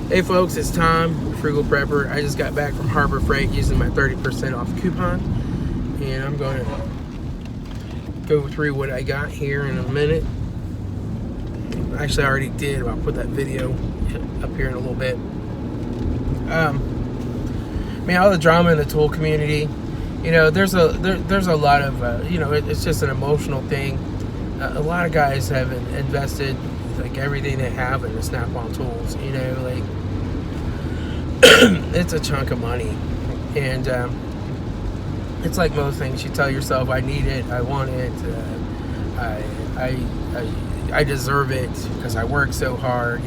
Hey folks, it's Tom, Frugal Prepper. I just got back from Harbor Freight using my 30% off coupon, and I'm going to go through what I got here in a minute. Actually, I already did. I'll put that video up here in a little bit. All the drama in the tool community, there's a lot of, it's just an emotional thing. A lot of guys have invested like everything they have in the Snap-on tools, it's a chunk of money, and it's like most things. You tell yourself, I need it, I want it, I deserve it because I work so hard,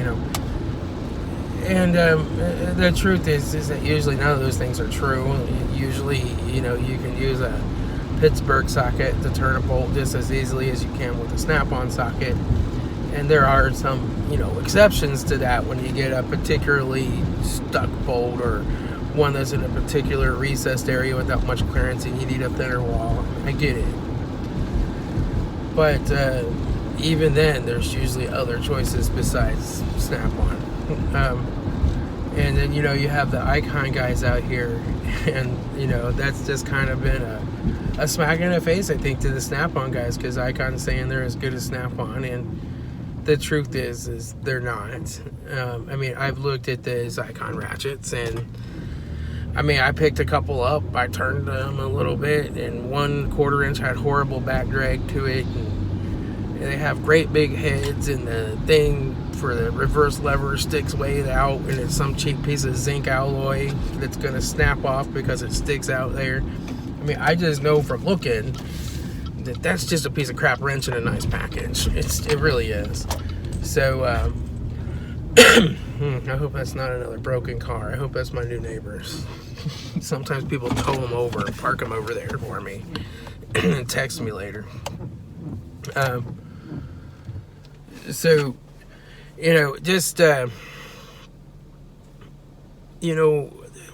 and the truth is that usually none of those things are true. Usually, you can use a Pittsburgh socket to turn a bolt just as easily as you can with a Snap-on socket. And there are some, exceptions to that when you get a particularly stuck bolt or one that's in a particular recessed area without much clearance and you need a thinner wall. I get it. But even then, there's usually other choices besides Snap-on. And then, you have the Icon guys out here, and, that's just kind of been a smack in the face, I think, to the Snap-on guys, because Icon's saying they're as good as Snap-on, and the truth is they're not. I've looked at these Icon ratchets, and I picked a couple up. I turned them a little bit, and 1/4 inch had horrible back drag to it, and they have great big heads, and the thing for the reverse lever sticks way out, and it's some cheap piece of zinc alloy that's going to snap off because it sticks out there. I just know from looking that's just a piece of crap wrench in a nice package. It really is. So I hope that's not another broken car. I hope that's my new neighbors. Sometimes people tow them over and park them over there for me and text me later.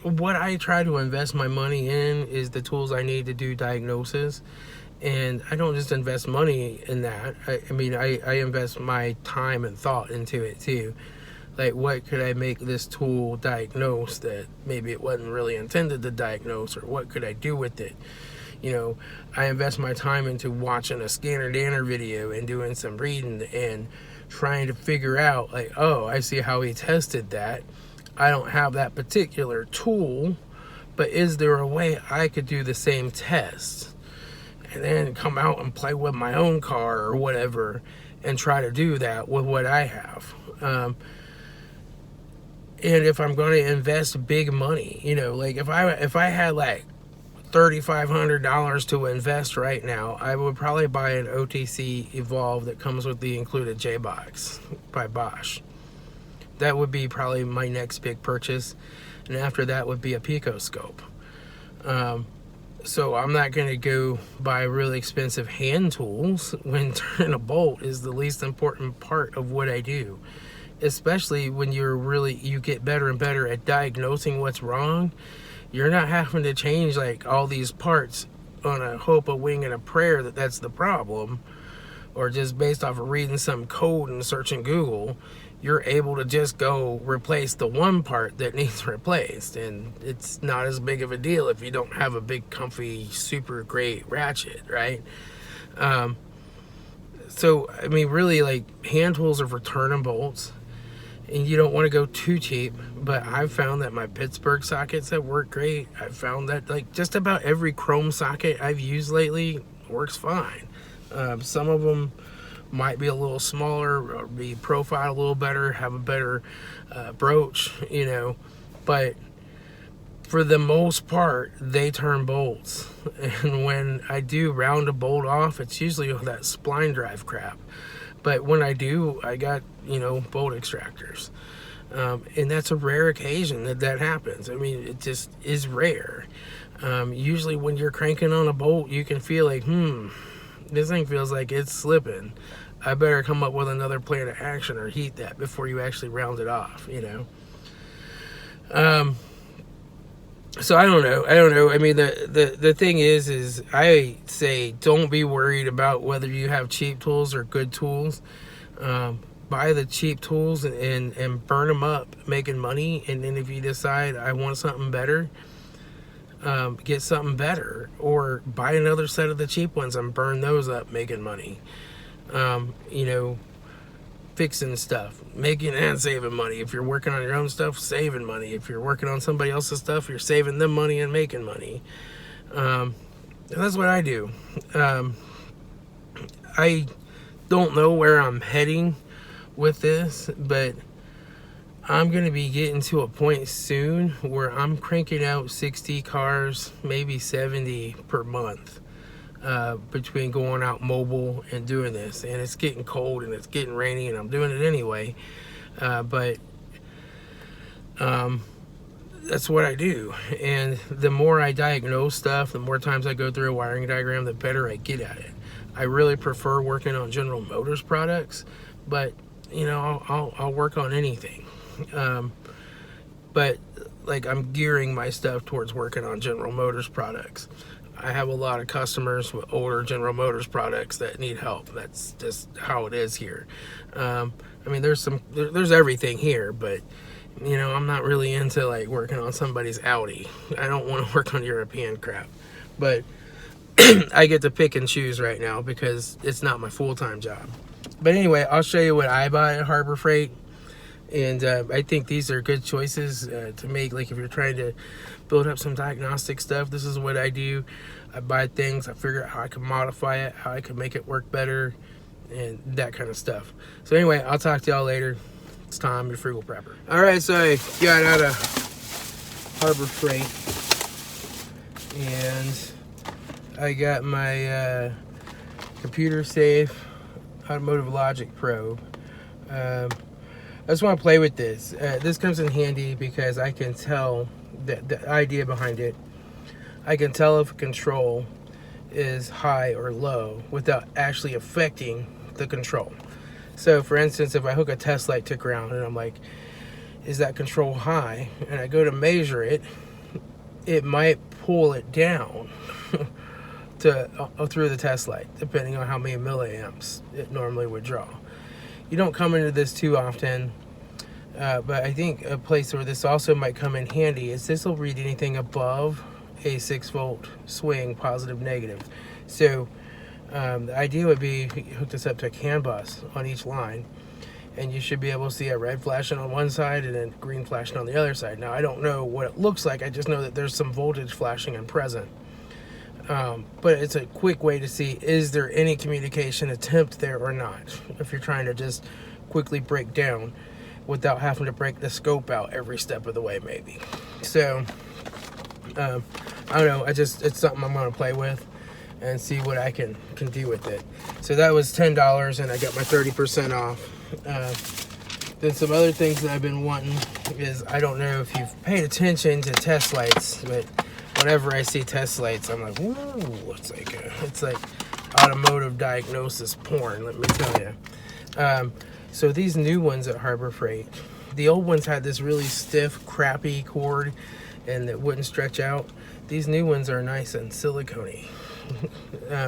What I try to invest my money in is the tools I need to do diagnosis. And I don't just invest money in that. I invest my time and thought into it too. Like, what could I make this tool diagnose that maybe it wasn't really intended to diagnose, or what could I do with it? I invest my time into watching a Scanner Danner video and doing some reading and trying to figure out, like, oh, I see how he tested that. I don't have that particular tool, but is there a way I could do the same test? And then come out and play with my own car or whatever and try to do that with what I have. And if I'm going to invest big money, like if I had like $3,500 to invest right now, I would probably buy an OTC Evolve that comes with the included J-Box by Bosch. That would be probably my next big purchase. And after that would be a Picoscope. So I'm not going to go buy really expensive hand tools when turning a bolt is the least important part of what I do. Especially when you get better and better at diagnosing what's wrong. You're not having to change like all these parts on a hope, a wing, and a prayer that that's the problem. Or just based off of reading some code and searching Google. You're able to just go replace the one part that needs replaced, and it's not as big of a deal if you don't have a big, comfy, super great ratchet, right? Really, like, hand tools are for turning bolts, and you don't want to go too cheap, but I've found that my Pittsburgh sockets that work great. I've found that, like, just about every chrome socket I've used lately works fine. Some of them might be a little smaller or be profiled a little better, have a better broach, but for the most part they turn bolts. And when I do round a bolt off, it's usually that spline drive crap, but when I do, I got bolt extractors, and that's a rare occasion that happens. It just is rare. Usually when you're cranking on a bolt, you can feel like this thing feels like it's slipping. I better come up with another plan of action or heat that before you actually round it off, So I don't know. The thing is I say don't be worried about whether you have cheap tools or good tools. buy the cheap tools and burn them up making money, and then if you decide I want something better, get something better, or buy another set of the cheap ones and burn those up making money. You know, fixing stuff, making and saving money. If you're working on your own stuff, saving money. If you're working on somebody else's stuff, you're saving them money and making money. That's what I do. I don't know where I'm heading with this, but I'm going to be getting to a point soon where I'm cranking out 60 cars, maybe 70 per month, between going out mobile and doing this. And it's getting cold and it's getting rainy and I'm doing it anyway. But that's what I do. And the more I diagnose stuff, the more times I go through a wiring diagram, the better I get at it. I really prefer working on General Motors products, but you know, I'll work on anything. But like, I'm gearing my stuff towards working on General Motors products. I have a lot of customers with older General Motors products that need help. That's just how it is here. I mean, there's everything here, but you know, I'm not really into like working on somebody's Audi. I don't want to work on European crap, but I get to pick and choose right now because it's not my full-time job. But anyway, I'll show you what I buy at Harbor Freight. And I think these are good choices to make. Like if you're trying to build up some diagnostic stuff, this is what I do. I buy things, I figure out how I can modify it, how I can make it work better, and that kind of stuff. So anyway, I'll talk to y'all later. It's Tom, your Frugal Prepper. All right, so I got out of Harbor Freight, and I got my computer safe automotive logic probe. I just want to play with this. This comes in handy because I can tell the idea behind it. I can tell if a control is high or low without actually affecting the control. So for instance, if I hook a test light to ground and I'm like, is that control high? And I go to measure it, it might pull it down through the test light, depending on how many milliamps it normally would draw. You don't come into this too often, but I think a place where this also might come in handy is this will read anything above a 6-volt swing, positive, negative. So the idea would be you hook this up to a CAN bus on each line, and you should be able to see a red flashing on one side and then green flashing on the other side. Now, I don't know what it looks like. I just know that there's some voltage flashing and present. But it's a quick way to see, is there any communication attempt there or not, if you're trying to just quickly break down without having to break the scope out every step of the way, maybe. So I don't know, it's something I'm going to play with and see what I can do with it. So that was $10 and I got my 30% off. Then some other things that I've been wanting is, I don't know if you've paid attention to test lights, but whenever I see test lights, I'm like, ooh, it's like automotive diagnosis porn, let me tell you. So these new ones at Harbor Freight, the old ones had this really stiff, crappy cord and it wouldn't stretch out. These new ones are nice and silicone-y.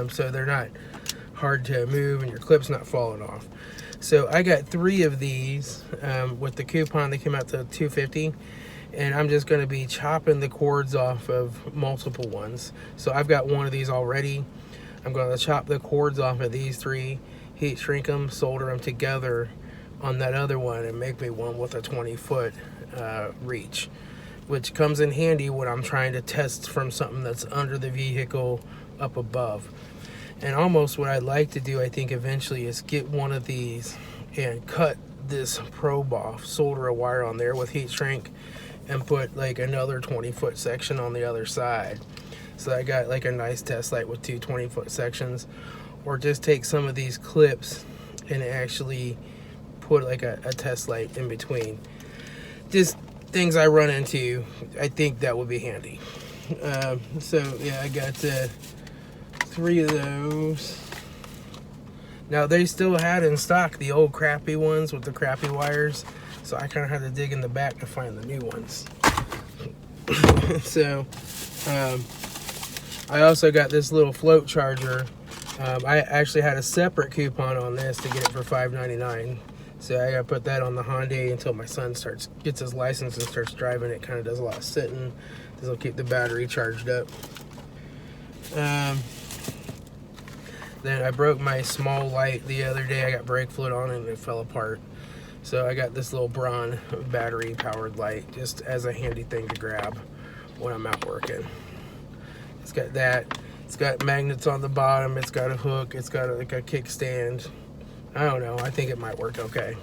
So they're not hard to move and your clip's not falling off. So I got 3 of these with the coupon. They came out to $2.50. And I'm just going to be chopping the cords off of multiple ones. So I've got one of these already. I'm going to chop the cords off of these 3, heat shrink them, solder them together on that other one, and make me one with a 20-foot reach, which comes in handy when I'm trying to test from something that's under the vehicle up above. And almost what I'd like to do, I think eventually, is get one of these and cut this probe off, solder a wire on there with heat shrink, and put like another 20-foot section on the other side. So I got like a nice test light with 2 20-foot sections. Or just take some of these clips and actually put like a test light in between. Just things I run into, I think that would be handy. So yeah, I got 3 of those. Now they still had in stock the old crappy ones with the crappy wires. So I kind of had to dig in the back to find the new ones. So I also got this little float charger. I actually had a separate coupon on this to get it for $5.99. So I gotta put that on the Hyundai until my son gets his license and starts driving it. Kind of does a lot of sitting. This will keep the battery charged up. Then I broke my small light the other day. I got brake fluid on it and it fell apart. So I got this little Braun battery powered light just as a handy thing to grab when I'm out working. It's got that. It's got magnets on the bottom. It's got a hook. It's got like a kickstand. I don't know. I think it might work okay.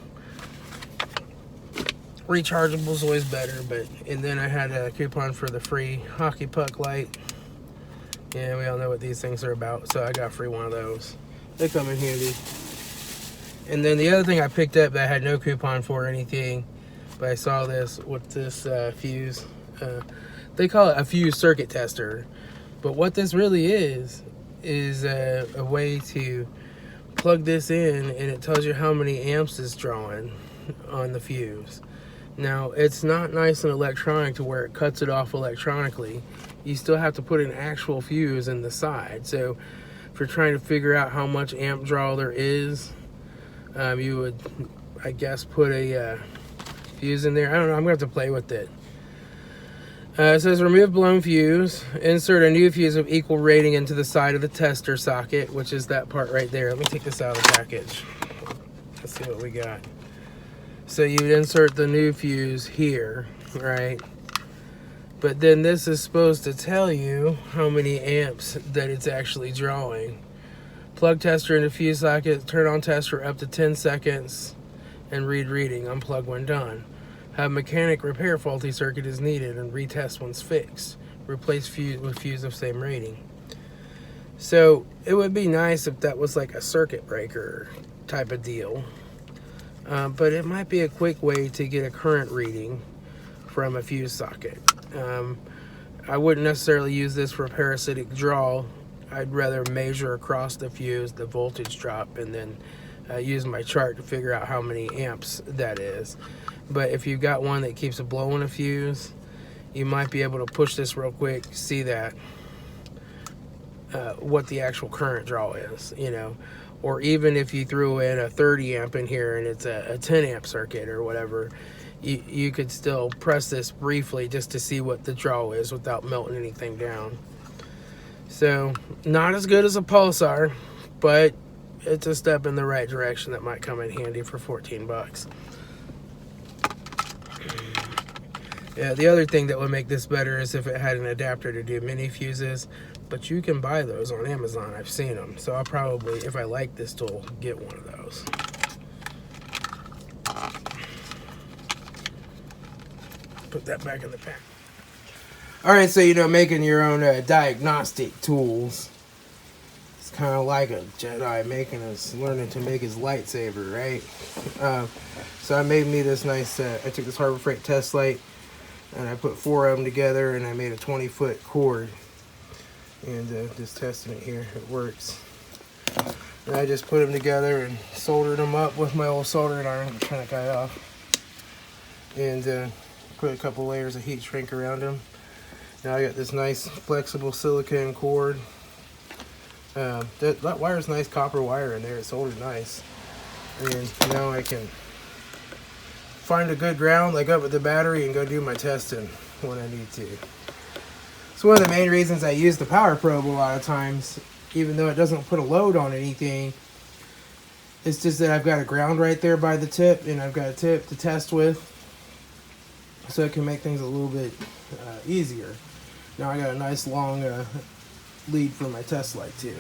Rechargeable is always better, and then I had a coupon for the free hockey puck light. Yeah, we all know what these things are about, so I got free one of those. They come in handy. And then the other thing I picked up that I had no coupon for or anything, but I saw this with this fuse. They call it a fuse circuit tester, but what this really is a way to plug this in, and it tells you how many amps it's drawing on the fuse. Now, it's not nice and electronic to where it cuts it off electronically. You still have to put an actual fuse in the side. So if you're trying to figure out how much amp draw there is, you would, I guess, put a fuse in there. I don't know. I'm going to have to play with it. It says remove blown fuse. Insert a new fuse of equal rating into the side of the tester socket, which is that part right there. Let me take this out of the package. Let's see what we got. So you'd insert the new fuse here, right? But then this is supposed to tell you how many amps that it's actually drawing. Plug tester into fuse socket, turn on tester up to 10 seconds, and read reading. Unplug when done. Have mechanic repair faulty circuit is needed and retest once fixed. Replace fuse with fuse of same rating. So it would be nice if that was like a circuit breaker type of deal. But it might be a quick way to get a current reading from a fuse socket. I wouldn't necessarily use this for parasitic draw. I'd rather measure across the fuse the voltage drop and then use my chart to figure out how many amps that is. But if you've got one that keeps blowing a fuse, you might be able to push this real quick, see that what the actual current draw is, you know. Or even if you threw in a 30 amp in here and it's a 10 amp circuit or whatever, you could still press this briefly just to see what the draw is without melting anything down. So not as good as a pulsar, but it's a step in the right direction that might come in handy for 14 bucks. Yeah, the other thing that would make this better is if it had an adapter to do mini fuses, but you can buy those on Amazon. I've seen them, so I'll probably, if I like this tool, get one of those. Put that back in the pack. All right, so making your own diagnostic tools. It's kind of like a Jedi learning to make his lightsaber, right? So I made me this nice. I took this Harbor Freight test light, and I put 4 of them together, and I made a 20-foot cord. And just testing it here, it works. And I just put them together and soldered them up with my old soldering iron, turn that guy off. And put a couple layers of heat shrink around them. Now I got this nice flexible silicone cord. That wire's nice copper wire in there, it's soldered nice. And now I can find a good ground, like up at the battery, and go do my testing when I need to. It's one of the main reasons I use the Power Probe a lot of times, even though it doesn't put a load on anything. It's just that I've got a ground right there by the tip, and I've got a tip to test with, so it can make things a little bit easier. Now I got a nice long lead for my test light too.